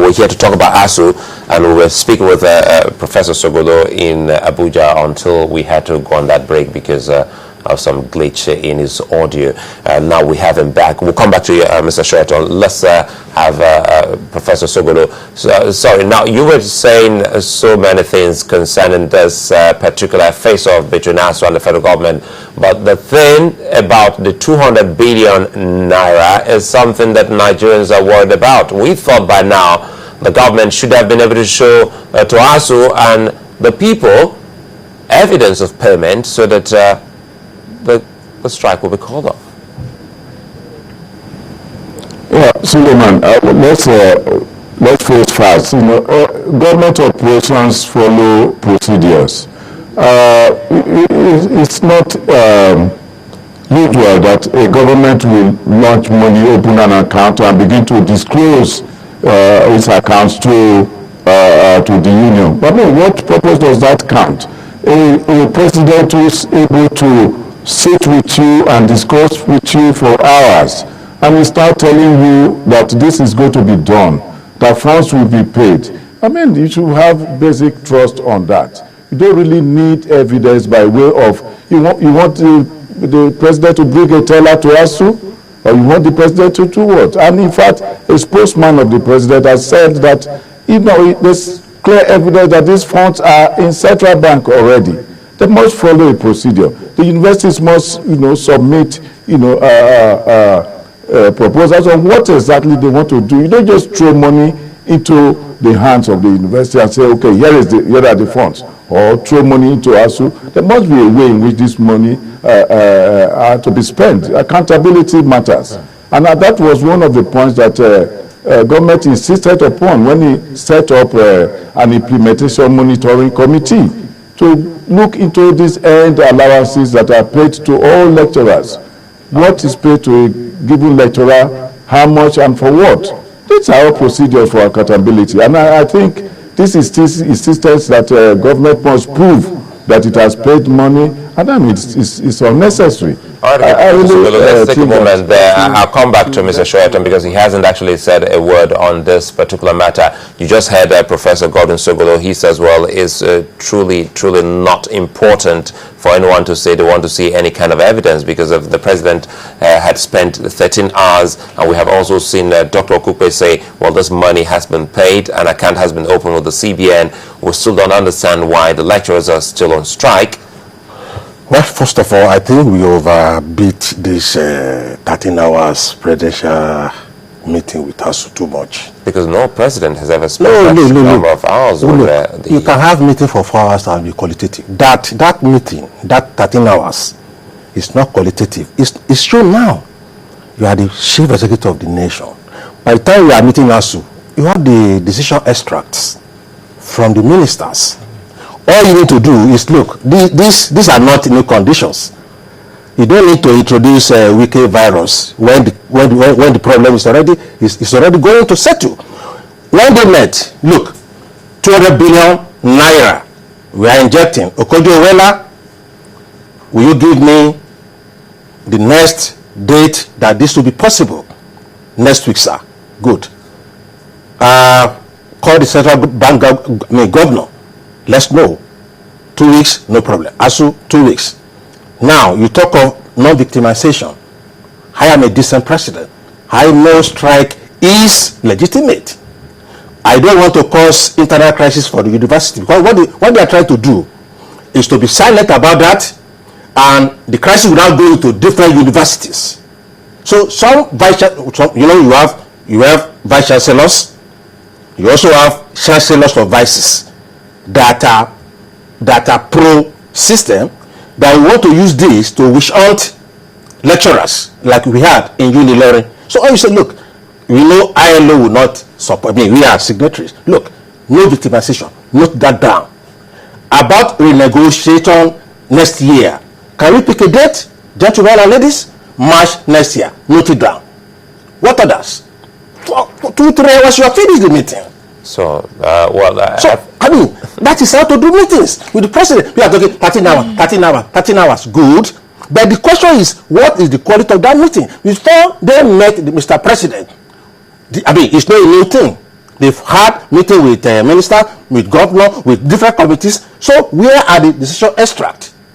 we're here to talk about ASUU, and we were speaking with Professor Sogolo in Abuja until we had to go on that break because of some glitch in his audio. Now we have him back. We'll come back to you, Mr. Sheraton. Let's have Professor Sogolo. Sorry, now you were saying so many things concerning this particular face-off between ASUU and the federal government, but the thing about the 200 billion naira is something that Nigerians are worried about. We thought by now the government should have been able to show to ASUU and the people evidence of payment so that the strike will be called off. Yeah, Suleiman, let's face facts. Government operations follow procedures. It's not usual that a government will launch money, open an account, and begin to disclose its accounts to the union. But I mean, what purpose does that count? A president who is able to sit with you and discuss with you for hours, and we start telling you that this is going to be done, that funds will be paid. I mean, you should have basic trust on that. You don't really need evidence by way of, you want the president to bring a teller to ASUU, or you want the president to do what? And in fact, a spokesman of the president has said that, there's clear evidence that these funds are in central bank already. They must follow a procedure. The universities must, submit, proposals on what exactly they want to do. You don't just throw money into the hands of the university and say, okay, here are the funds, or throw money into ASUU. There must be a way in which this money are to be spent. Accountability matters. And that was one of the points that government insisted upon when he set up an implementation monitoring committee to look into these earned allowances that are paid to all lecturers. What is paid to a given lecturer, how much, and for what? These are all procedures for accountability. And I think this is insistence that government must prove that it has paid money, and I mean, it's unnecessary. All right, let's take a moment there. I'll come back to Mr. Sheraton because he hasn't actually said a word on this particular matter. You just heard Professor Gordon Sogolo. He says, well, it's truly not important for anyone to say they want to see any kind of evidence because of the president had spent 13 hours, and we have also seen Dr. Okupe say, well, this money has been paid, an account has been opened with the CBN. We still don't understand why the lecturers are still on strike. Well, first of all, I think we overbeat this 13 hours presidential meeting with ASUU too much. Because no president has ever spent number of hours with You can have meeting for 4 hours and be qualitative. That meeting, that 13 hours, is not qualitative. It's true now. You are the chief executive of the nation. By the time you are meeting ASUU, you have the decision extracts from the ministers. All you need to do is look. These are not new conditions. You don't need to introduce a wicked virus when the problem is already going to settle. When they met, look, 200 billion naira we are injecting. Okojo-Iweala, will you give me the next date that this will be possible? Next week, sir. Good. Call the central bank governor. Let's know. 2 weeks, no problem. ASUU, 2 weeks. Now, you talk of non-victimization. I am a decent president. I know strike is legitimate. I don't want to cause internal crisis for the university, because what they are trying to do is to be silent about that, and the crisis will now go into different universities. So you have vice chancellors. You also have chancellors for vices that are pro-system, that we want to use this to wish out lecturers like we had in Unilorin. So I say, look, we know ILO will not support. I mean, we are signatories. Look, no victimization. Note that down. About renegotiation next year. Can we pick a date, gentlemen and ladies? March next year. Note it down. What others? 2-3 hours, you have finished the meeting. So, I mean, that is how to do meetings with the president. We are talking 13 hours, good. But the question is, what is the quality of that meeting? Before they met Mr. President, it's not a new thing. They've had meeting with minister, with governor, with different committees. So where are the decision extract?